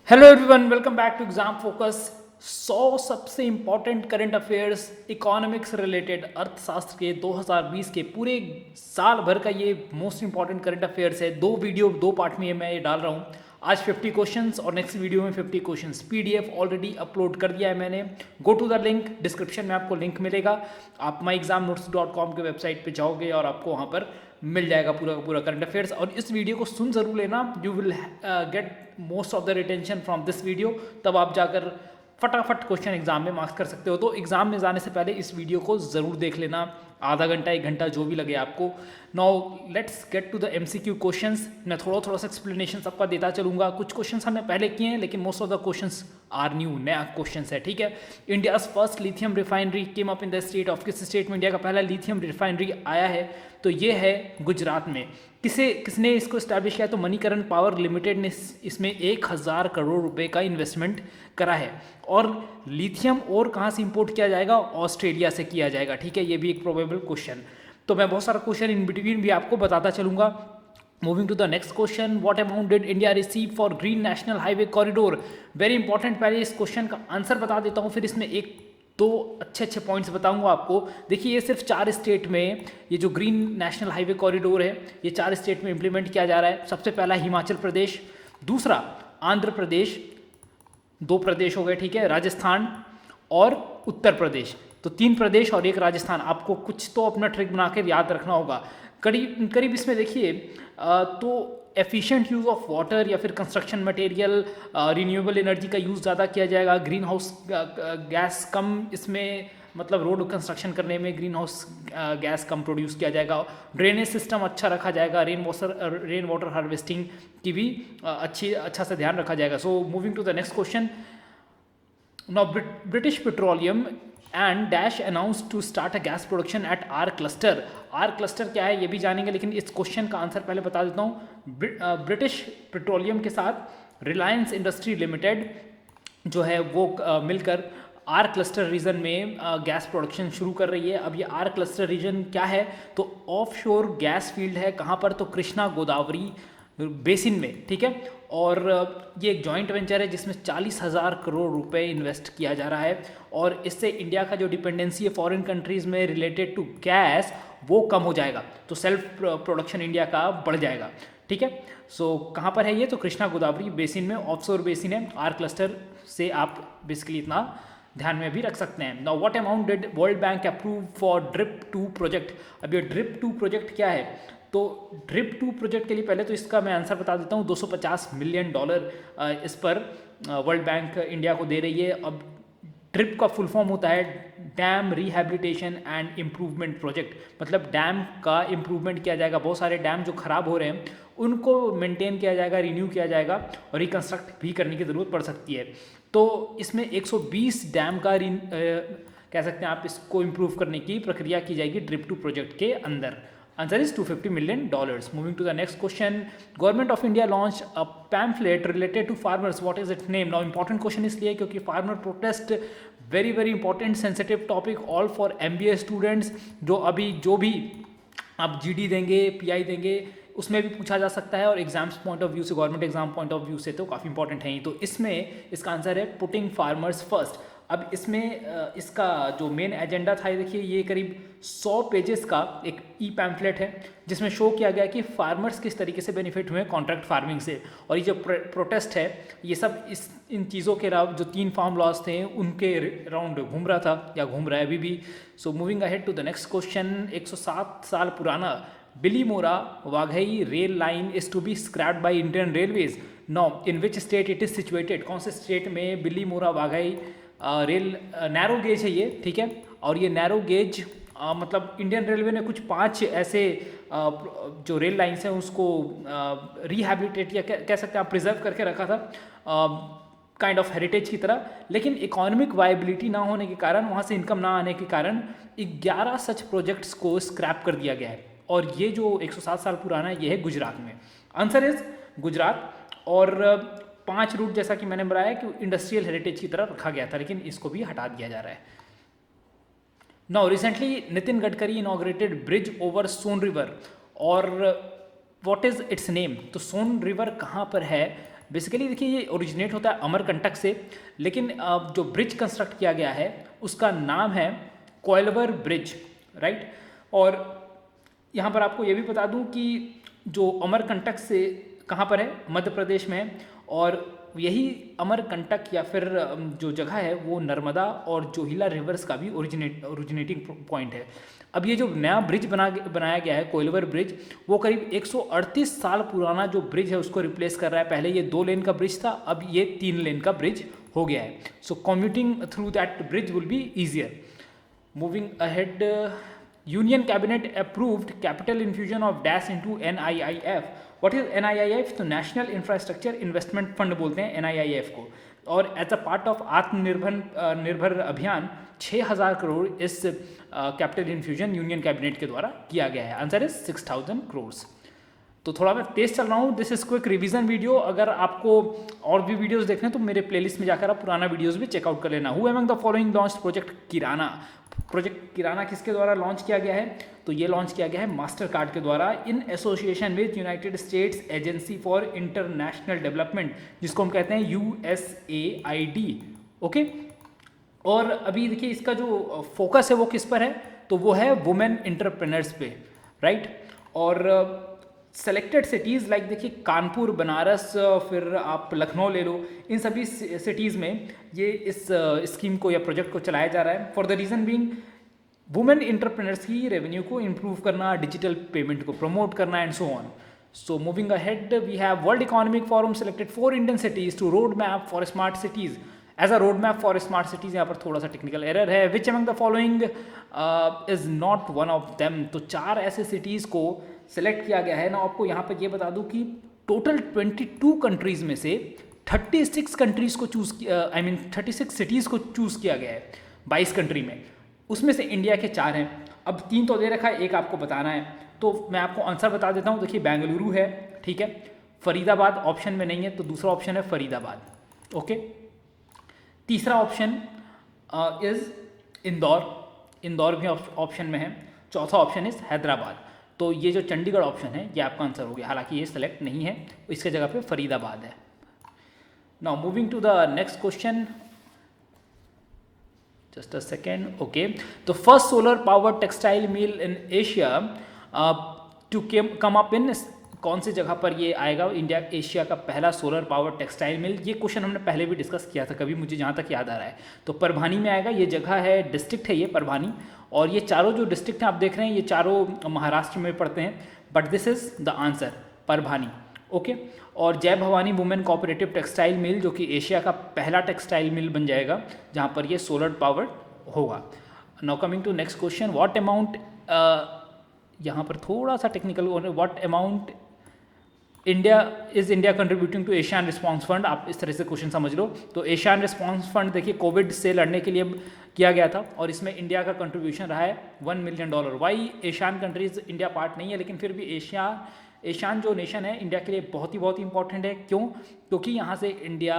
Hello everyone, welcome back to exam focus. 100 सबसे important current affairs economics related अर्थशास्त्र के 2020 के पूरे साल भर का ये मोस्ट इंपॉर्टेंट करंट अफेयर्स है। दो वीडियो दो पार्ट में मैं ये डाल रहा हूँ। आज 50 क्वेश्चंस और नेक्स्ट वीडियो में 50 क्वेश्चंस। पीडीएफ ऑलरेडी अपलोड कर दिया है मैंने। Go to the link, description में आपको लिंक मिलेगा। आप myexamnotes.com के वेबसाइट पे जाओगे और आपको वहाँ पर मिल जाएगा पूरा का पूरा करंट अफेयर्स। और इस वीडियो को सुन जरूर लेना, you will get most of the retention from this video. तब आप जाकर फटाफट क्वेश्चन एग्जाम में मार्क्स कर सकते हो। तो एग्जाम में जाने से पहले इस वीडियो को ज़रूर देख लेना, आधा घंटा एक घंटा जो भी लगे आपको। Now let's get to the MCQ questions. मैं थोड़ा थोड़ा सा एक्सप्लेनेशन सबका देता चलूंगा। कुछ क्वेश्चंस हमने पहले किए हैं, लेकिन most of the questions are new, नया क्वेश्चंस है, ठीक है। India's first lithium refinery came up in the state of, किस स्टेट में इंडिया का पहला लिथियम रिफाइनरी आया है? तो ये है गुजरात में। किसने इसको स्टैब्लिश किया? तो मणिकरण पावर लिमिटेड ने इसमें 1000 करोड़ रुपए का इन्वेस्टमेंट करा है। और लिथियम और कहाँ से इंपोर्ट किया जाएगा? ऑस्ट्रेलिया से किया जाएगा, ठीक है। ये भी एक प्रोबेबल क्वेश्चन। तो मैं बहुत सारा क्वेश्चन इन बिटवीन भी आपको बताता चलूंगा। Moving to the next question, what amount did India receive for green national highway corridor? Very important. पहले इस क्वेश्चन का आंसर बता देता हूँ, फिर इसमें एक दो अच्छे पॉइंट्स बताऊंगा आपको। देखिए, ये सिर्फ 4 स्टेट में ये जो ग्रीन नेशनल हाईवे कॉरिडोर है, ये 4 स्टेट में इंप्लीमेंट किया जा रहा है। सबसे पहला हिमाचल प्रदेश, दूसरा आंध्र प्रदेश, 2 प्रदेश हो गए, ठीक है, राजस्थान और उत्तर प्रदेश। तो 3 प्रदेश और 1 राजस्थान। आपको कुछ तो अपना ट्रिक बनाकर याद रखना होगा। करीब करीब इसमें देखिए तो एफिशिएंट यूज़ ऑफ वाटर या फिर कंस्ट्रक्शन मटेरियल, रिन्यूएबल एनर्जी का यूज़ ज़्यादा किया जाएगा। ग्रीन हाउस गैस कम इसमें, मतलब रोड कंस्ट्रक्शन करने में ग्रीन हाउस गैस कम प्रोड्यूस किया जाएगा। ड्रेनेज सिस्टम अच्छा रखा जाएगा। रेन वाटर हार्वेस्टिंग की भी अच्छा से ध्यान रखा जाएगा। So moving to the next question. Now British Petroleum and dash announce to start a gas production at R cluster. R cluster क्या है ये भी जानेंगे, लेकिन इस क्वेश्चन का आंसर पहले बता देता हूँ। ब्रिटिश पेट्रोलियम के साथ रिलायंस इंडस्ट्री लिमिटेड जो है वो मिलकर आर क्लस्टर रीजन में गैस प्रोडक्शन शुरू कर रही है। अब ये आर क्लस्टर रीजन क्या है? तो ऑफशोर गैस फील्ड है। कहाँ पर? तो कृष्णा गोदावरी बेसिन में, ठीक है। और ये एक जॉइंट वेंचर है जिसमें 40,000 करोड़ रुपए इन्वेस्ट किया जा रहा है। और इससे इंडिया का जो डिपेंडेंसी है फॉरेन कंट्रीज़ में रिलेटेड टू गैस, वो कम हो जाएगा। तो सेल्फ प्रोडक्शन इंडिया का बढ़ जाएगा, ठीक है। सो कहाँ पर है ये? तो कृष्णा गोदावरी बेसिन में, ऑफशोर बेसिन है। आर क्लस्टर से आप बेसिकली इतना ध्यान में भी रख सकते हैं। Now what amount did world bank approve for drip 2 project? अब ये ड्रिप 2 प्रोजेक्ट क्या है? तो ड्रिप 2 प्रोजेक्ट के लिए पहले तो इसका मैं आंसर बता देता हूँ। $250 मिलियन इस पर वर्ल्ड बैंक इंडिया को दे रही है। अब ड्रिप का फुल फॉर्म होता है dam rehabilitation and improvement project. मतलब डैम का इम्प्रूवमेंट किया जाएगा। बहुत सारे डैम जो खराब हो रहे हैं उनको मेंटेन किया जाएगा, रिन्यू किया जाएगा और रिकंस्ट्रक्ट भी करने की ज़रूरत पड़ सकती है। तो इसमें 120 डैम का कह सकते हैं आप, इसको इम्प्रूव करने की प्रक्रिया की जाएगी ड्रिप 2 प्रोजेक्ट के अंदर। Answer is $250 million. Moving to the next question. Government of India launched a pamphlet related to farmers. What is its name? Now important question इसलिए क्योंकि farmer protest very important sensitive topic all for MBA students। जो भी आप GD देंगे, PI देंगे, उसमें भी पूछा जा सकता है। और एग्जाम्स पॉइंट ऑफ व्यू से, government exam point of view से तो काफ़ी इंपॉर्टेंट है ही। तो इसमें इसका आंसर है पुटिंग फार्मर्स फर्स्ट। अब इसमें इसका जो मेन एजेंडा था, देखिए ये करीब 100 पेजेस का एक ई पैम्फलेट है जिसमें शो किया गया कि फार्मर्स किस तरीके से बेनिफिट हुए कॉन्ट्रैक्ट फार्मिंग से। और ये जो प्रोटेस्ट है ये सब इन चीज़ों के अलावा जो 3 फार्म लॉज थे उनके राउंड घूम रहा था या घूम रहा है अभी भी। So moving ahead to the next question. 107 साल पुराना Bilimora Waghai rail line is to be scrapped by Indian railways. Now in which state it is situated? कौन से स्टेट में Bilimora Waghai rail narrow gauge है ये, ठीक है। और ये नैरो गेज मतलब इंडियन रेलवे ने कुछ 5 ऐसे जो रेल लाइन्स हैं उसको रिहैबिलिटेट या कह सकते हैं आप प्रिजर्व करके रखा था काइंड ऑफ हेरिटेज की तरह। लेकिन इकोनॉमिक वायबिलिटी ना होने के कारण, वहाँ से इनकम ना आने के कारण 11 सच प्रोजेक्ट्स को स्क्रैप कर दिया गया है। और ये जो 107 साल पुराना है ये है गुजरात में। Answer is Gujarat. और 5 रूट जैसा कि मैंने बताया कि इंडस्ट्रियल हेरिटेज की तरह रखा गया था, लेकिन इसको भी हटा दिया जा रहा है। Now recently Nitin Gadkari inaugurated bridge over Son river. और व्हाट इज इट्स नेम? तो सोन रिवर कहाँ पर है? बेसिकली देखिए ये ओरिजिनेट होता है अमरकंटक से, लेकिन जो ब्रिज कंस्ट्रक्ट किया गया है उसका नाम है कोइलवर ब्रिज, राइट। और यहाँ पर आपको ये भी बता दूँ कि जो अमरकंटक से कहाँ पर है, मध्य प्रदेश में है, और यही अमरकंटक या फिर जो जगह है वो नर्मदा और जोहिला रिवर्स का भी ओरिजिनेटिंग पॉइंट है। अब ये जो नया ब्रिज बनाया गया है कोइलवर ब्रिज, वो करीब 138 साल पुराना जो ब्रिज है उसको रिप्लेस कर रहा है। पहले ये 2 लेन का ब्रिज था, अब ये 3 लेन का ब्रिज हो गया है। So commuting through that bridge will be easier. Moving ahead, union cabinet approved capital infusion of dash into NIIF। What is NIIF? तो नेशनल इंफ्रास्ट्रक्चर इन्वेस्टमेंट फंड बोलते हैं NIIF को। और एज अ पार्ट ऑफ आत्मनिर्भर अभियान 6000 करोड़ इस capital infusion union cabinet के द्वारा किया गया है। Answer is 6000 crore. तो थोड़ा मैं तेज चल रहा हूँ, this is quick revision video. अगर आपको और भी वीडियोस देखने तो मेरे प्लेलिस्ट में जाकर आप पुराना वीडियोस भी चेकआउट कर लेना। Who among the following launch project Kirana? Project Kirana किसके द्वारा लॉन्च किया गया है? तो ये लॉन्च किया गया है मास्टर कार्ड के द्वारा in association with United states agency for international development, जिसको हम कहते हैं USAID। ओके, और अभी देखिए इसका जो फोकस है वो किस पर है? तो वो है वुमेन एंटरप्रेन्योर्स पे, राइट। और सेलेक्टेड सिटीज़ लाइक देखिए कानपुर, बनारस, फिर आप लखनऊ ले लो, इन सभी सिटीज़ में ये इस स्कीम को या प्रोजेक्ट को चलाया जा रहा है for the reason being women entrepreneurs की रेवेन्यू को इंप्रूव करना, डिजिटल पेमेंट को प्रमोट करना and so on. So moving ahead, we have World Economic Forum selected 4 Indian cities to road map for smart cities as a road map for smart cities. यहाँ पर थोड़ा सा technical error है। Which among the following is not one of them? तो 4 ऐसे cities को select किया गया है ना। आपको यहाँ पर ये बता दूँ कि टोटल 22 कंट्रीज़ में से 36 कंट्रीज़ को चूज़ 36 सिटीज़ को चूज़ किया गया है 22 कंट्री में। उसमें से इंडिया के 4 हैं। अब 3 तो दे रखा है, एक आपको बताना है, तो मैं आपको आंसर बता देता हूँ। देखिए बेंगलुरु है, ठीक है, फरीदाबाद ऑप्शन में नहीं है, तो दूसरा ऑप्शन है फरीदाबाद। ओके, तीसरा ऑप्शन इज़ इंदौर भी ऑप्शन में है। चौथा ऑप्शन इज़ हैदराबाद। तो ये जो चंडीगढ़ ऑप्शन है ये आपका आंसर हो गया, हालांकि ये सेलेक्ट नहीं है, इसके जगह पे फरीदाबाद है। Now moving to the next question, just a second. Okay, तो first solar power textile mill in Asia to come up in, कौन सी जगह पर ये आएगा? इंडिया एशिया का पहला सोलर पावर टेक्सटाइल मिल। ये क्वेश्चन हमने पहले भी डिस्कस किया था कभी, मुझे जहाँ तक याद आ रहा है। तो परभानी में आएगा, ये जगह है, डिस्ट्रिक्ट है ये परभानी। और ये चारों जो डिस्ट्रिक्ट हैं आप देख रहे हैं, ये चारों महाराष्ट्र में पड़ते हैं, but this is the answer, Parbhani. Okay, और Jai Bhavani women cooperative textile mill, जो कि एशिया का पहला टेक्सटाइल मिल बन जाएगा जहाँ पर ये सोलर पावर होगा। Now coming to next question, what amount, यहाँ पर थोड़ा सा technical, what amount India contributing to Asian Response Fund, आप इस तरह से क्वेश्चन समझ लो। तो एशियन रिस्पांस फंड देखिए कोविड से लड़ने के लिए किया गया था, और इसमें इंडिया का कंट्रीब्यूशन रहा है $1 million. Why Asian countries India part नहीं है, लेकिन फिर भी एशियन जो नेशन है इंडिया के लिए बहुत ही इंपॉर्टेंट है। क्यों? क्योंकि यहाँ से इंडिया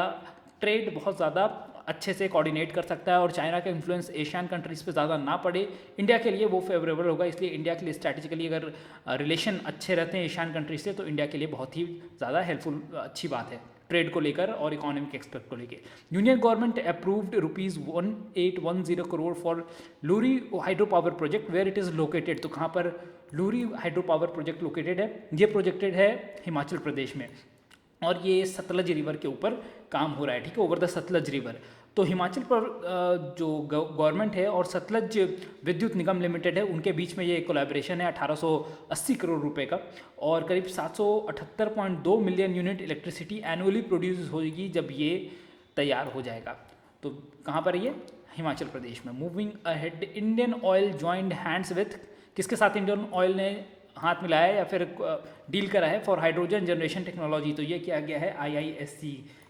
ट्रेड बहुत ज़्यादा अच्छे से कोऑर्डिनेट कर सकता है, और चाइना का इन्फ्लुएंस एशियन कंट्रीज़ पे ज़्यादा ना पड़े, इंडिया के लिए वो फेवरेबल होगा। इसलिए इंडिया के लिए स्ट्रैटेजिकली अगर रिलेशन अच्छे रहते हैं एशियन कंट्रीज से, तो इंडिया के लिए बहुत ही ज़्यादा हेल्पफुल अच्छी बात है ट्रेड को लेकर और इकोनॉमिक एक्सपेक्ट को लेकर। Union government approved ₹1810 crore for Luhri hydro power project, where it is located. तो कहाँ पर Luhri hydro power project located है? ये प्रोजेक्टेड है हिमाचल प्रदेश में, और ये सतलज रिवर के ऊपर काम हो रहा है, ठीक है, ओवर द सतलज रिवर। तो हिमाचल पर जो गवर्नमेंट है और सतलज विद्युत निगम लिमिटेड है, उनके बीच में ये कोलैबोरेशन है 1880 करोड़ रुपए का, और करीब 778.2 million unit electricity annually produce होगी जब ये तैयार हो जाएगा। तो कहाँ पर ये? हिमाचल प्रदेश में। Moving ahead, Indian oil joined hands with, किसके साथ इंडियन ऑयल ने हाथ मिलाया या फिर डील करा है? For hydrogen generation technology. तो ये किया गया है IISc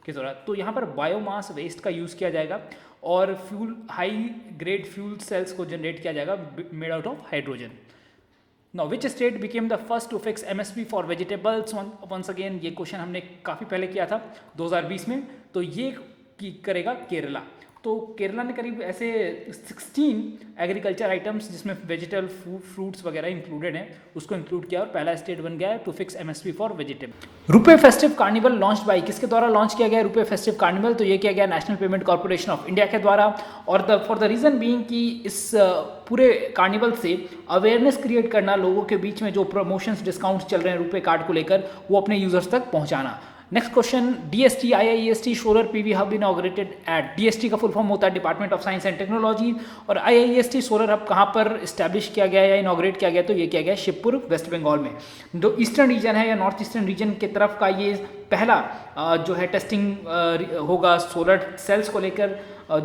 के द्वारा। तो यहाँ पर बायोमास वेस्ट का यूज़ किया जाएगा और fuel high grade fuel cells को जनरेट किया जाएगा made out of hydrogen. Now which state became the first to fix MSP for vegetables? Once again ये क्वेश्चन हमने काफ़ी पहले किया था 2020 में। तो ये करेगा केरला। तो केरला ने करीब ऐसे 16 एग्रीकल्चर आइटम्स जिसमें वेजिटेबल फ्रूट्स वगैरह इंक्लूडेड हैं उसको इंक्लूड किया और पहला स्टेट बन गया है to fix MSP for vegetable. RuPay festive carnival launch by, किसके द्वारा लॉन्च किया गया रुपे फेस्टिव कार्निवल? तो ये किया गया national payment corporation of India के द्वारा। और फॉर द रीजन बीइंग कि इस पूरे कार्निवल से अवेयरनेस क्रिएट करना, लोगों के बीच में जो प्रमोशंस डिस्काउंट्स चल रहे हैं रुपे कार्ड को लेकर वो अपने यूजर्स तक पहुंचाना। Next question, DST IIST solar PV hub inaugurated at, DST का फुल फॉर्म होता है department of science and technology, और आईआईएसटी सोलर हब कहाँ पर इस्टेब्लिश किया गया या इनॉग्रेट किया गया? तो ये किया गया शिवपुर वेस्ट बंगाल में। जो ईस्टर्न रीजन है या नॉर्थ ईस्टर्न रीजन की तरफ का ये पहला जो है टेस्टिंग होगा सोलर सेल्स को लेकर।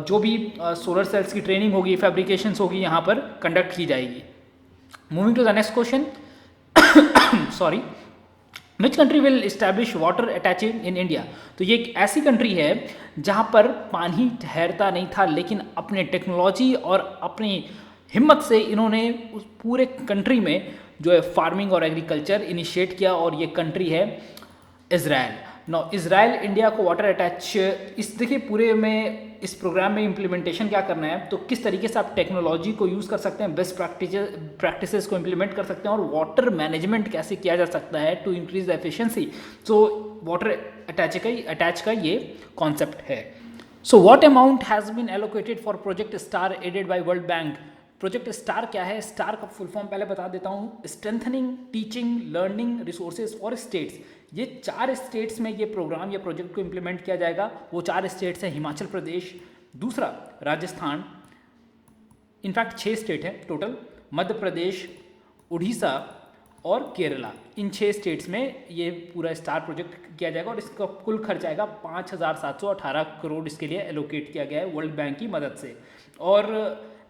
जो भी सोलर सेल्स की ट्रेनिंग होगी, फैब्रिकेशंस होगी, यहाँ पर कंडक्ट की जाएगी। Moving to the next question, sorry, which country will establish water attaching in India? तो ये एक ऐसी कंट्री है जहाँ पर पानी ठहरता नहीं था, लेकिन अपने टेक्नोलॉजी और अपनी हिम्मत से इन्होंने उस पूरे कंट्री में जो है फार्मिंग और एग्रीकल्चर इनिशिएट किया, और ये कंट्री है इजराइल। नो, इजराइल इंडिया को वाटर अटैच, इस देखिए पूरे में इस प्रोग्राम में इम्प्लीमेंटेशन क्या करना है, तो किस तरीके से आप टेक्नोलॉजी को यूज़ कर सकते हैं, बेस्ट प्रैक्टिसेस को इम्प्लीमेंट कर सकते हैं, और वाटर मैनेजमेंट कैसे किया जा सकता है to increase the efficiency. So water attach का ये कॉन्सेप्ट है। So what amount has been allocated for project STAR aided by World Bank? Project STAR क्या है? स्टार का फुल फॉर्म पहले बता देता हूँ, strengthening teaching learning resources for states. ये 4 स्टेट्स में ये प्रोग्राम या प्रोजेक्ट को इम्प्लीमेंट किया जाएगा। वो 4 स्टेट्स हैं हिमाचल प्रदेश, दूसरा राजस्थान, इनफैक्ट 6 स्टेट हैं टोटल, मध्य प्रदेश, उड़ीसा और केरला। इन 6 स्टेट्स में ये पूरा स्टार प्रोजेक्ट किया जाएगा और इसका कुल खर्च आएगा 5,718 करोड़ इसके लिए एलोकेट किया गया है वर्ल्ड बैंक की मदद से। और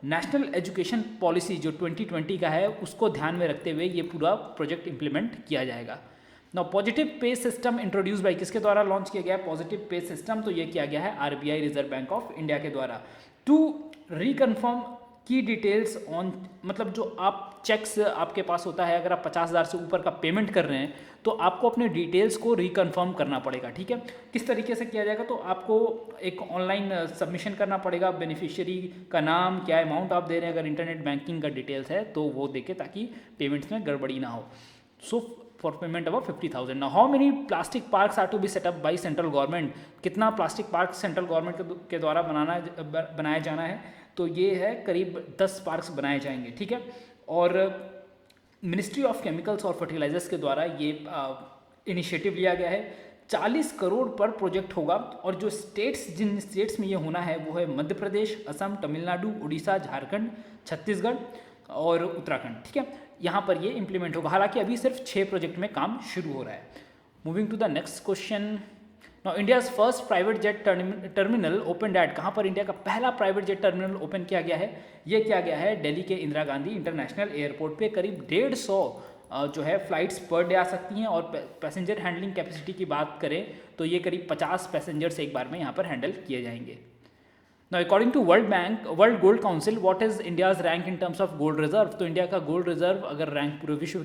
नेशनल एजुकेशन पॉलिसी जो 2020 का है उसको ध्यान में रखते हुए ये पूरा प्रोजेक्ट इम्प्लीमेंट किया जाएगा। Now positive pay system introduce by, किसके द्वारा लॉन्च किया गया है पॉजिटिव पे सिस्टम? तो ये किया गया है RBI reserve bank of India के द्वारा। टू रिकन्फर्म की डिटेल्स ऑन, मतलब जो आप चेक्स आपके पास होता है, अगर आप 50,000 से ऊपर का पेमेंट कर रहे हैं तो आपको अपने डिटेल्स को रिकन्फर्म करना पड़ेगा। ठीक है, किस तरीके से किया जाएगा? तो आपको एक ऑनलाइन सबमिशन करना पड़ेगा, बेनिफिशियरी का नाम, क्या अमाउंट आप दे रहे हैं, अगर इंटरनेट बैंकिंग का डिटेल्स है तो वो देके, ताकि पेमेंट्स में गड़बड़ी ना हो। So for payment above 50,000। Now how many plastic parks are to be set up by central government? कितना प्लास्टिक पार्क सेंट्रल गवर्नमेंट के द्वारा बनाया जाना है? तो ये है करीब 10 पार्क्स बनाए जाएंगे। ठीक है, और मिनिस्ट्री ऑफ केमिकल्स और फर्टिलाइजर्स के द्वारा ये इनिशिएटिव लिया गया है। 40 करोड़ पर प्रोजेक्ट होगा, और जो स्टेट्स, जिन स्टेट्स में ये होना है वो है मध्य प्रदेश, असम, तमिलनाडु, उड़ीसा, झारखंड, छत्तीसगढ़ और उत्तराखंड। ठीक है, यहाँ पर ये इंप्लीमेंट होगा। हालांकि अभी सिर्फ 6 प्रोजेक्ट में काम शुरू हो रहा है। Moving to the next question, now India's first private jet terminal open at, कहाँ पर इंडिया का पहला प्राइवेट जेट टर्मिनल ओपन किया गया है? ये किया गया है दिल्ली के इंदिरा गांधी इंटरनेशनल एयरपोर्ट पे। करीब 150 जो है फ्लाइट्स पर डे आ सकती हैं, और पैसेंजर हैंडलिंग कैपेसिटी की बात करें तो ये करीब 50 पैसेंजर्स एक बार में यहाँ पर हैंडल किए जाएंगे। Now, according to world gold council, what is India's rank in terms of gold reserve? तो इंडिया का गोल्ड रिजर्व अगर रैंक पूरे विश्व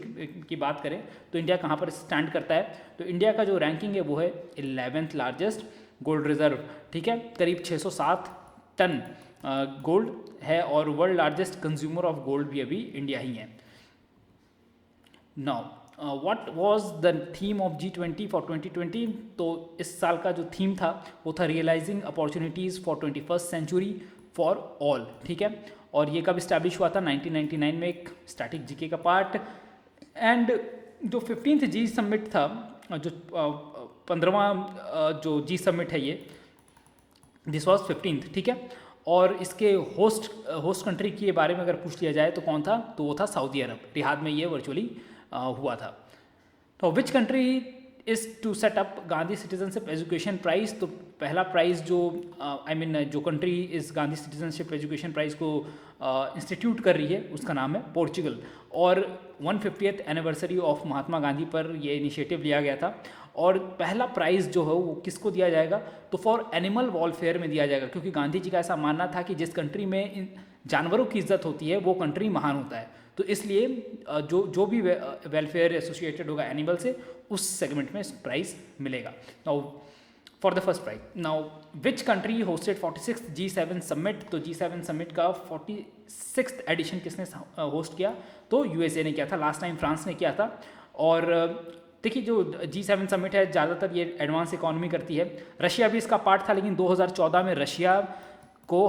की बात करें तो इंडिया कहाँ पर स्टैंड करता है? तो इंडिया का जो रैंकिंग है वो है 11th लार्जेस्ट गोल्ड रिजर्व। ठीक है, करीब 607 टन गोल्ड है, और world largest consumer of gold भी अभी इंडिया ही है। Now what was the theme of G20 for 2020? तो इस साल का जो थीम था वो था realising opportunities for 21st century for all. ठीक है, और ये कब इस्टेब्लिश हुआ था? 1999 में, एक स्टैटिक जीके का पार्ट। एंड जो 15th जी समिट था, जो 15वां जो जी समिट है ये, दिस वॉज 15th। ठीक है, और इसके होस्ट कंट्री के बारे में अगर पूछ लिया जाए तो कौन था? तो वो था सऊदी अरब। रियाद में ये वर्चुअली हुआ था। तो which country is to set up Gandhi citizenship education prize? तो पहला प्राइज़ जो जो कंट्री इस गांधी सिटीजनशिप एजुकेशन प्राइज़ को इंस्टीट्यूट कर रही है उसका नाम है पोर्चुगल। और 150th anniversary of Mahatma Gandhi पर ये इनिशिएटिव लिया गया था। और पहला प्राइज़ जो है वो किसको दिया जाएगा? तो फॉर एनिमल वेलफेयर में दिया जाएगा, क्योंकि गांधी जी का ऐसा मानना था कि जिस कंट्री में जानवरों की इज्जत होती है वो कंट्री महान होता है। तो इसलिए जो भी वेलफेयर एसोसिएटेड होगा एनिमल से, उस सेगमेंट में प्राइज़ मिलेगा। तो for the first prize. Now which country hosted 46 G7 summit, तो G7 समिट का 46th एडिशन किसने होस्ट किया, तो यूएसए ने किया था, लास्ट टाइम फ्रांस ने किया था। और देखिए जो G7 समिट है ज़्यादातर ये एडवांस इकोनॉमी करती है, रशिया भी इसका पार्ट था, लेकिन 2014 में रशिया को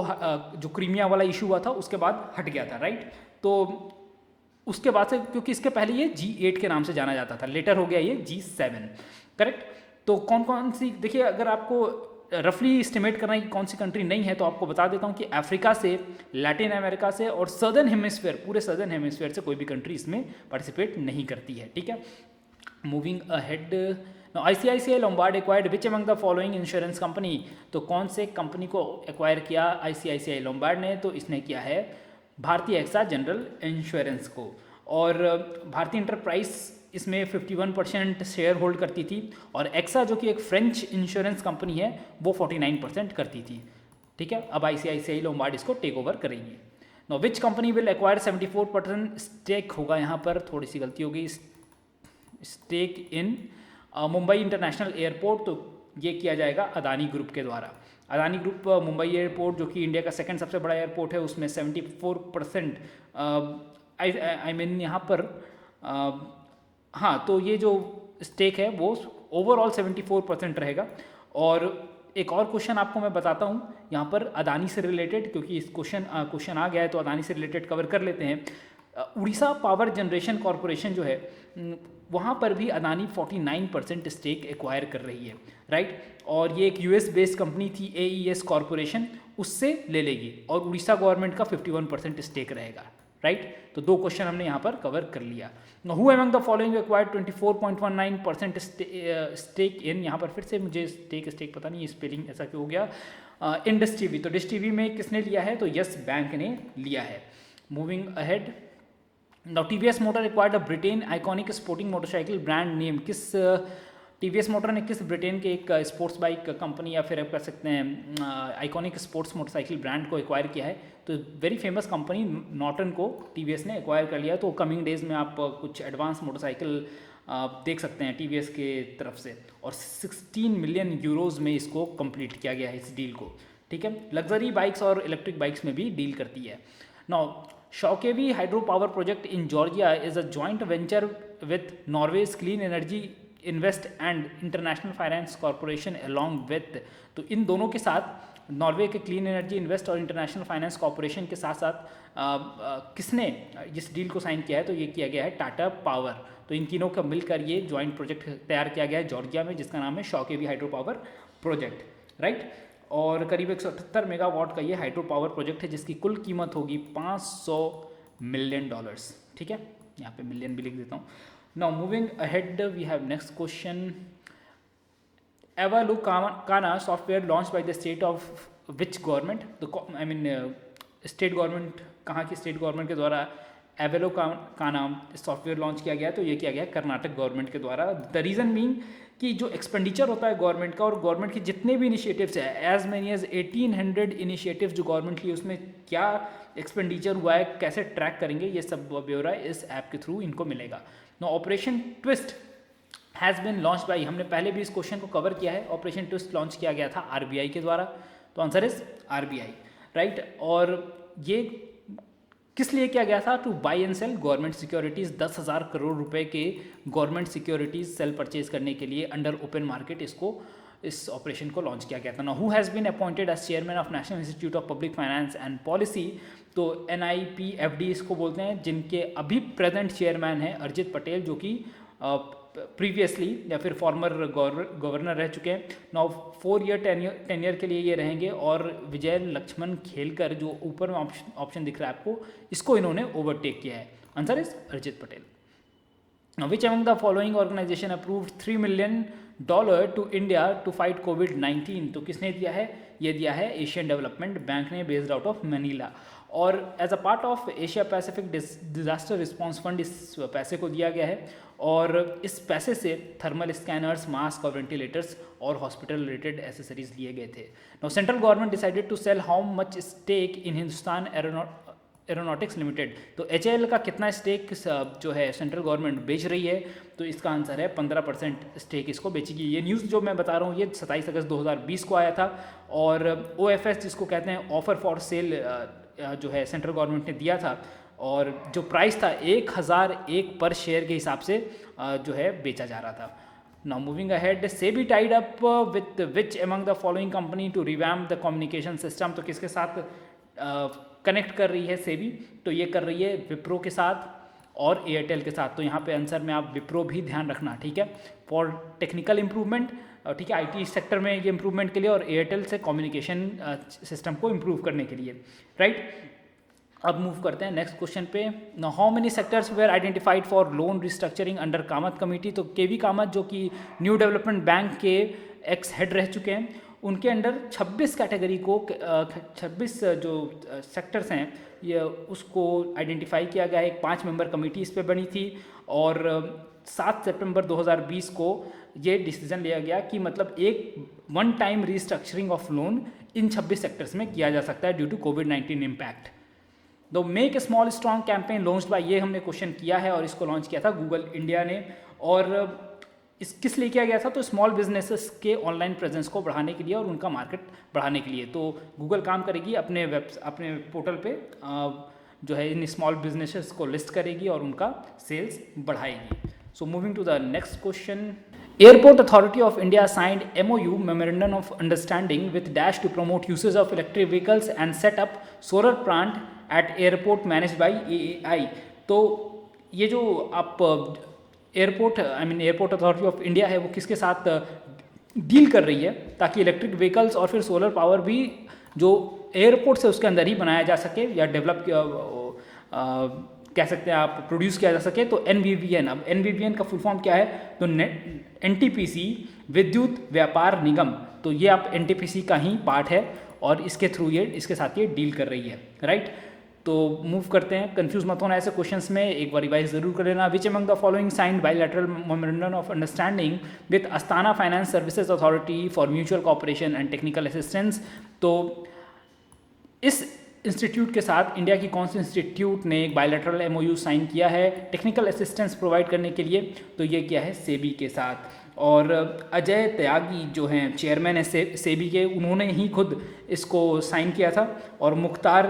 जो क्रीमिया वाला इशू हुआ था उसके बाद हट गया था, राइट। तो उसके बाद से, क्योंकि इसके पहले ये G8 के नाम से जाना जाता था, लेटर हो गया ये G7, करेक्ट। तो कौन कौन सी, देखिए अगर आपको रफली एस्टिमेट करना है कि कौन सी कंट्री नहीं है, तो आपको बता देता हूँ कि अफ्रीका से, लैटिन अमेरिका से और सदर्न हेमिस्फीयर, पूरे सदर्न हेमिस्फीयर से कोई भी कंट्री इसमें पार्टिसिपेट नहीं करती है, ठीक है। Moving ahead, ICICI Lombard acquired which among the following insurance company, तो कौन से कंपनी को एक्वायर किया ICICI लोम्बार्ड ने, तो इसने किया है भारतीय एक्सा जनरल इंश्योरेंस को। और भारतीय इंटरप्राइज इसमें 51% शेयर होल्ड करती थी, और एक्सा जो कि एक फ्रेंच इंश्योरेंस कंपनी है वो 49% करती थी, ठीक है। अब ICICI लोम्बार्ड इसको टेक ओवर करेंगी। No which company will acquire 74% stake, होगा यहाँ पर थोड़ी सी गलती हो गई, stake in Mumbai international airport, तो ये किया जाएगा अदानी ग्रुप के द्वारा। अदानी ग्रुप मुंबई एयरपोर्ट जो कि इंडिया का सेकंड सबसे बड़ा एयरपोर्ट है, उसमें 74% आई मीन यहाँ पर हाँ, तो ये जो स्टेक है वो ओवरऑल 74% रहेगा। और एक और क्वेश्चन आपको मैं बताता हूँ यहाँ पर अदानी से रिलेटेड, क्योंकि इस क्वेश्चन आ गया है तो अदानी से रिलेटेड कवर कर लेते हैं। उड़ीसा पावर जनरेशन कॉरपोरेशन जो है वहाँ पर भी अदानी 49% स्टेक एक्वायर कर रही है, राइट। और ये एक US बेस्ड कंपनी थी AES कॉरपोरेशन, उससे ले लेगी, और उड़ीसा गवर्नमेंट का 51% स्टेक रहेगा, राइट। तो दो क्वेश्चन हमने यहाँ पर कवर कर लिया। Who among the following acquired 24.19% stake in, यहाँ पर फिर से मुझे स्टेक पता नहीं स्पेलिंग ऐसा क्यों हो गया, इन डिश टीवी, तो डिश टीवी में किसने लिया है, तो यस बैंक ने लिया है। Moving ahead, now TVS motor acquired अ Britain iconic sporting motorcycle brand name, किस TVS मोटर ने किस ब्रिटेन के एक स्पोर्ट्स बाइक कंपनी या फिर आप कह सकते हैं आइकॉनिक स्पोर्ट्स मोटरसाइकिल ब्रांड को एक्वायर किया है, तो वेरी फेमस कंपनी नॉर्टन को TVS ने एक्वायर कर लिया। तो कमिंग डेज में आप कुछ एडवांस मोटरसाइकिल देख सकते हैं TVS के तरफ से, और 16 मिलियन यूरोज़ में इसको कंप्लीट किया गया है इस डील को, ठीक है। लग्जरी बाइक्स और इलेक्ट्रिक बाइक्स में भी डील करती है। Now Shuakhevi hydro power project in Georgia is a joint venture with Norway's clean energy invest and international finance corporation along with, तो इन दोनों के साथ नॉर्वे के क्लीन एनर्जी इन्वेस्ट और इंटरनेशनल फाइनेंस कॉरपोरेशन के साथ साथ किसने इस डील को साइन किया है, तो ये किया गया है टाटा पावर। तो इन तीनों का मिलकर ये जॉइंट प्रोजेक्ट तैयार किया गया है जॉर्जिया में, जिसका नाम है शॉकेवी हाइड्रो पावर प्रोजेक्ट, राइट। और करीब 178 मेगावाट का ये हाइड्रो पावर प्रोजेक्ट है, जिसकी कुल कीमत होगी $500 मिलियन, ठीक है। यहाँ पे मिलियन भी लिख देता हूँ। Now moving ahead we have next question, Avalokana software launch by the state of which government, तो आई मीन स्टेट गवर्नमेंट, कहाँ की स्टेट गवर्नमेंट के द्वारा एवेलोकाना सॉफ्टवेयर लॉन्च किया गया, तो ये किया गया कर्नाटक गवर्नमेंट के द्वारा। द रीज़न बीइंग कि जो एक्सपेंडिचर होता है गवर्नमेंट का, और गवर्नमेंट के जितने भी इनिशिएटिव्स है, एज मैनी एज 1800 इनिशिएटिव्स जो गवर्नमेंट की, उसमें क्या एक्सपेंडिचर हुआ है, कैसे ट्रैक करेंगे, ये सब ब्यौरा इस ऐप के थ्रू इनको मिलेगा। No operation twist has been launch by, हमने पहले भी इस क्वेश्चन को कवर किया है, ऑपरेशन ट्विस्ट लॉन्च किया गया था RBI के द्वारा, तो आंसर इज RBI, राइट। और ये किस लिए किया गया था, to buy and sell government securities, 10,000 crore रुपए के गवर्नमेंट सिक्योरिटीज़ सेल परचेज करने के लिए अंडर ओपन मार्केट इस ऑपरेशन को लॉन्च किया गया था। ना who has been appointed as chairman of national institute of public finance and policy, तो NIPFD इसको बोलते हैं, जिनके अभी प्रेजेंट चेयरमैन हैं अरिजित पटेल, जो कि प्रीवियसली या फिर फॉर्मर गवर्नर रह चुके हैं। नाउ 4 ईयर टेन्योर के लिए ये रहेंगे, और विजय लक्ष्मण खेलकर जो ऊपर में ऑप्शन दिख रहा है आपको, इसको इन्होंने ओवरटेक किया है। Answer is Arijit Patel. Which among the following organisation approved $3 million to India to fight COVID-19, तो किसने दिया है, ये दिया है एशियन डेवलपमेंट बैंक ने, बेस्ड आउट ऑफ मनीला। और as a part of Asia Pacific disaster response fund इस पैसे को दिया गया है, और इस पैसे से थर्मल स्कैनर्स, मास्क और वेंटिलेटर्स और हॉस्पिटल रिलेटेड एसेसरीज लिए गए थे। Now central government decided to sell how much stake in Hindustan aeronautics limited. तो HAL का कितना स्टेक जो है सेंट्रल गवर्नमेंट बेच रही है, तो इसका आंसर है 15% स्टेक इसको बेचेगी। ये न्यूज़ जो मैं बता रहा हूँ ये 27 अगस्त 2020 को आया था। और OFS जिसको कहते हैं ऑफर फॉर सेल जो है सेंट्रल गवर्नमेंट ने दिया था, और जो प्राइस था 1001 पर शेयर के हिसाब से जो है बेचा जा रहा था। Now moving ahead, SEBI tied up with which among the following company to revamp the communication system. तो किसके साथ कनेक्ट कर रही है सेबी? तो ये कर रही है विप्रो के साथ और एयरटेल के साथ। तो यहाँ पे आंसर में आप विप्रो भी ध्यान रखना, ठीक है, फॉर टेक्निकल इंप्रूवमेंट, ठीक है, IT सेक्टर में ये इंप्रूवमेंट के लिए, और एयरटेल से कम्युनिकेशन सिस्टम को इम्प्रूव करने के लिए, राइट। अब मूव करते हैं नेक्स्ट क्वेश्चन पे। Now how many sectors were identified for loan restructuring under Kamath committee. तो केवी कामत जो कि न्यू डेवलपमेंट बैंक के एक्स हेड रह चुके हैं, उनके अंडर 26 कैटेगरी को 26 जो सेक्टर्स हैं ये उसको आइडेंटिफाई किया गया है। एक 5 मेंबर कमेटी इस पे बनी थी, और 7 सितंबर 2020 को ये डिसीजन लिया गया कि मतलब एक one time restructuring of loan in 26 sectors में किया जा सकता है ड्यू टू कोविड-19 impact. The make a small strong campaign launched by, ये हमने क्वेश्चन किया है और इसको लॉन्च किया था गूगल इंडिया ने। और इस किस लिए किया गया था? तो स्मॉल बिजनेसेस के ऑनलाइन प्रेजेंस को बढ़ाने के लिए और उनका मार्केट बढ़ाने के लिए। तो गूगल काम करेगी अपने अपने पोर्टल पे जो है इन स्मॉल बिजनेसेस को लिस्ट करेगी और उनका सेल्स बढ़ाएगी। So moving to the next question. Airport Authority of India signed MOU memorandum of understanding with Dash to promote usage of electric vehicles and set up solar plant at airport managed by AAI। तो ये जो आप airport airport authority of India है वो किसके साथ deal कर रही है ताकि इलेक्ट्रिक व्हीकल्स और फिर सोलर पावर भी जो एयरपोर्ट से उसके अंदर ही बनाया जा सके या डेवलप कह सकते हैं आप प्रोड्यूस किया जा सके। तो NVVN, अब NVVN का फुल फॉर्म क्या है? तो NTPC विद्युत व्यापार निगम। तो ये आप NTPC का ही पार्ट है और इसके थ्रू ये इसके साथ ये डील कर रही है, राइट। तो मूव करते हैं, कंफ्यूज मत होना ऐसे क्वेश्चंस में, एक बार रिवाइज जरूर कर लेना। विच among the following signed bilateral memorandum of understanding with Astana finance services authority for mutual cooperation and technical assistance. तो इस इंस्टीट्यूट के साथ इंडिया की कौन सी इंस्टीट्यूट ने एक बायलैटरल MOU साइन किया है टेक्निकल असिस्टेंस प्रोवाइड करने के लिए? तो ये किया है सेबी के साथ। और अजय त्यागी जो हैं चेयरमैन है सेबी के, उन्होंने ही खुद इसको साइन किया था। और मुख्तार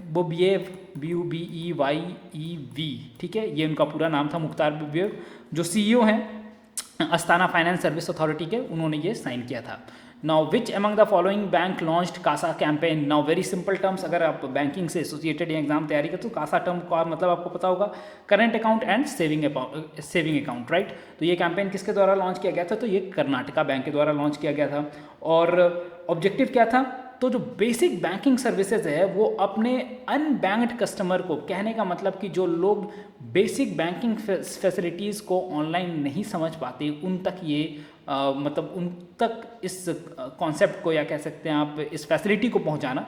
बोबिएव BUBEYEV, ठीक है, ये उनका पूरा नाम था, मुख्तार बोबिएव, जो CEO हैं अस्ताना फाइनेंस सर्विस अथॉरिटी के, उन्होंने ये साइन किया था। Now which among the following bank launched CASA campaign. Now very simple terms, अगर आप बैंकिंग से एसोसिएटेड या एग्जाम तैयारी करते तो कासा टर्म का मतलब आपको पता होगा, current account and saving account, right. तो ये कैंपेन किसके द्वारा लॉन्च किया गया था? तो ये कर्नाटका बैंक के द्वारा लॉन्च किया गया था। और ऑब्जेक्टिव क्या था? तो जो बेसिक बैंकिंग सर्विसेज है वो अपने अनबैंक्ड कस्टमर को, कहने का मतलब कि जो लोग बेसिक बैंकिंग फैसिलिटीज़ को ऑनलाइन नहीं समझ पाते उन तक ये मतलब उन तक इस कॉन्सेप्ट को या कह सकते हैं आप इस फैसिलिटी को पहुंचाना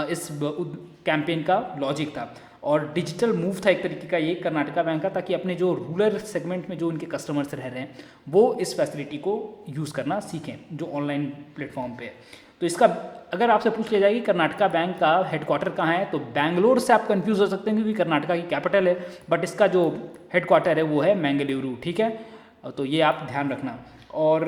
इस कैंपेन का लॉजिक था। और डिजिटल मूव था एक तरीके का ये कर्नाटका बैंक का, ताकि अपने जो रूरल सेगमेंट में जो उनके कस्टमर्स रह रहे हैं वो इस फैसिलिटी को यूज़ करना सीखें जो ऑनलाइन प्लेटफॉर्म पे है। तो इसका अगर आपसे पूछ लिया जाए कि कर्नाटका बैंक का हेडक्वार्टर कहाँ है, तो बेंगलोर से आप कंफ्यूज हो सकते हैं क्योंकि कर्नाटका की कैपिटल है, बट इसका जो हेडक्वार्टर है वो है मैंगलुरु, ठीक है। तो ये आप ध्यान रखना। और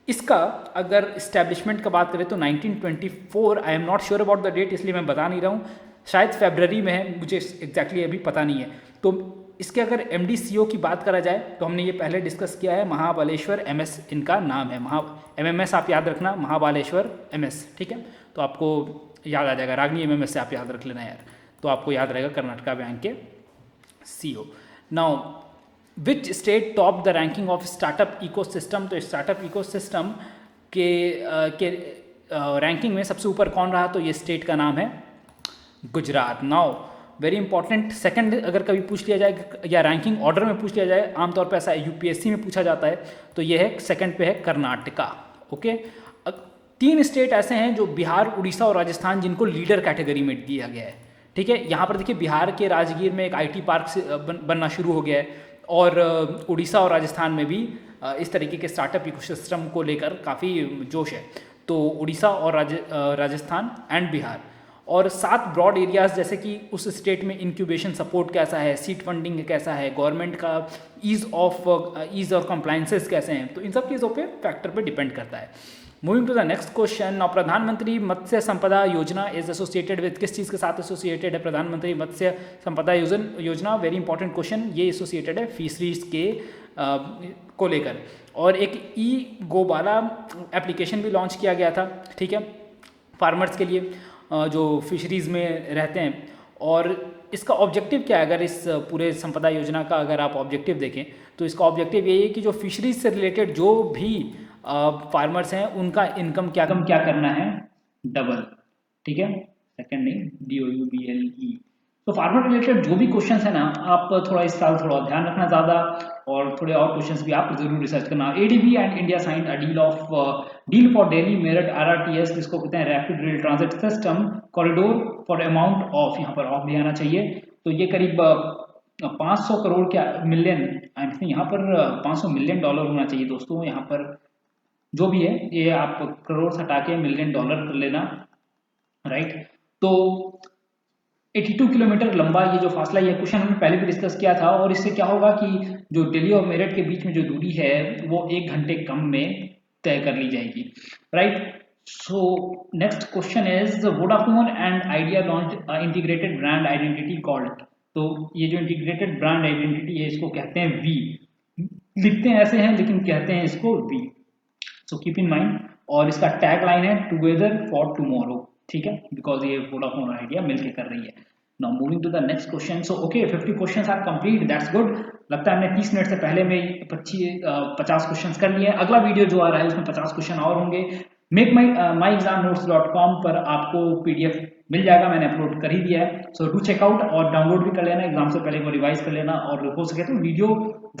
इसका अगर इस्टेब्लिशमेंट का बात करें तो 1924, I am not sure about the date इसलिए मैं बता नहीं रहा हूँ, शायद फरवरी में है, मुझे एग्जैक्टली अभी पता नहीं है। तो इसके अगर MD CEO की बात करा जाए तो हमने ये पहले डिस्कस किया है, महाबालेश्वर MS इनका नाम है, MMS आप याद रखना, महाबालेश्वर MS, ठीक है। तो आपको याद आ जाएगा, रागनी MMS से आप याद रख लेना यार, तो आपको याद रहेगा कर्नाटका बैंक के CEO। Now which state top the ranking of startup ecosystem. तो स्टार्टअप इकोसिस्टम के रैंकिंग में सबसे ऊपर कौन रहा? तो ये स्टेट का नाम है Gujarat. Now very important, second अगर कभी पूछ लिया जाए या रैंकिंग ऑर्डर में पूछ लिया जाए, आमतौर पर ऐसा UPSC में पूछा जाता है, तो ये है सेकंड पे है कर्नाटका, ओके। 3 स्टेट ऐसे हैं जो बिहार, उड़ीसा और राजस्थान जिनको लीडर कैटेगरी में दिया गया है, ठीक है। यहाँ पर देखिए बिहार के राजगीर में एक IT पार्क से बनना शुरू हो गया है, और उड़ीसा और राजस्थान में भी इस तरीके के स्टार्टअप इकोसिस्टम को लेकर काफ़ी जोश है। तो उड़ीसा और राजस्थान एंड बिहार। और 7 ब्रॉड एरियाज जैसे कि उस स्टेट में इंक्यूबेशन सपोर्ट कैसा है, सीट फंडिंग कैसा है, गवर्नमेंट का ईज़ और कंप्लाइंसेस कैसे हैं, तो इन सब चीज़ों पे फैक्टर पे डिपेंड करता है। Moving to the next question, now Pradhan Mantri Matsya संपदा योजना इज एसोसिएटेड विद, किस चीज़ के साथ एसोसिएटेड है प्रधानमंत्री मत्स्य संपदा योजना? वेरी इंपॉर्टेंट क्वेश्चन, ये एसोसिएटेड है फिशरीज के को लेकर। और एक ई गोबाला एप्लीकेशन भी लॉन्च किया गया था, ठीक है, फार्मर्स के लिए जो फिशरीज़ में रहते हैं। और इसका ऑब्जेक्टिव क्या है? अगर इस पूरे संपदा योजना का अगर आप ऑब्जेक्टिव देखें तो इसका ऑब्जेक्टिव यही है कि जो फिशरीज से रिलेटेड जो भी फार्मर्स हैं उनका इनकम क्या करना है, डबल, ठीक है, सेकंड नहीं, DOUBLE। तो फार्मर रिलेटेड जो भी क्वेश्चंस है ना, आप थोड़ा इस साल थोड़ा ध्यान रखना ज़्यादा, और थोड़े और क्वेश्चंस भी आप जरूर रिसर्च करना। ADB and India signed a deal for Delhi Meerut RRTS, जिसको कहते हैं rapid rail transit system corridor for amount of, यहाँ पर ऑफ भी आना चाहिए, तो ये करीब 500 करोड़ क्या मिलियन, यहाँ पर 500 मिलियन डॉलर होना चाहिए दोस्तों, यहाँ पर जो भी है ये आप करोड़ हटा के मिलियन डॉलर कर लेना, राइट। तो 82 किलोमीटर लंबा ये जो फासला, ये क्वेश्चन हमने पहले भी डिस्कस किया था, और इससे क्या होगा कि जो दिल्ली और मेरठ के बीच में जो दूरी है वो 1 घंटे कम में तय कर ली जाएगी, right. So next question is Vodafone and idea launch integrated brand identity called, तो ये जो इंटीग्रेटेड ब्रांड आइडेंटिटी है इसको कहते हैं वी, लिखते हैं ऐसे हैं लेकिन कहते हैं इसको वी, सो कीप इन माइंड। और इसका टैग लाइन है टुगेदर फॉर टुमारो, ठीक है, बिकॉज ये वोडाफोन और आइडिया मिलकर कर रही है। Now moving to the next question, so okay 50 questions are complete, that's good. लगता है हमने 30 मिनट से पहले में 50 क्वेश्चंस कर लिए। अगला वीडियो जो आ रहा है उसमें 50 क्वेश्चन और होंगे। मेक माई एग्जाम नोट्स.com पर आपको PDF मिल जाएगा, मैंने अपलोड कर ही दिया है, सो डू चेकआउट और डाउनलोड भी कर लेना, एग्जाम से पहले एक बार रिवाइज कर लेना, और हो सके तो वीडियो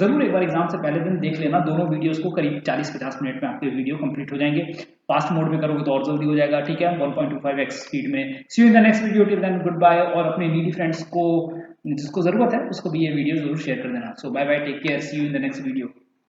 जरूर एक बार एग्जाम से पहले दिन देख लेना। दोनों वीडियोस को करीब 40-50 मिनट में आपके वीडियो कंप्लीट हो जाएंगे। फास्ट मोड में करोगे तो और जल्दी हो जाएगा, ठीक है, 1.25x स्पीड में। See you in the next video, till then good bye, और अपने नीडी फ्रेंड्स को जिसको जरूरत है उसको भी ये वीडियो जरूर शेयर कर देना। So bye bye, take care, see you in the next video.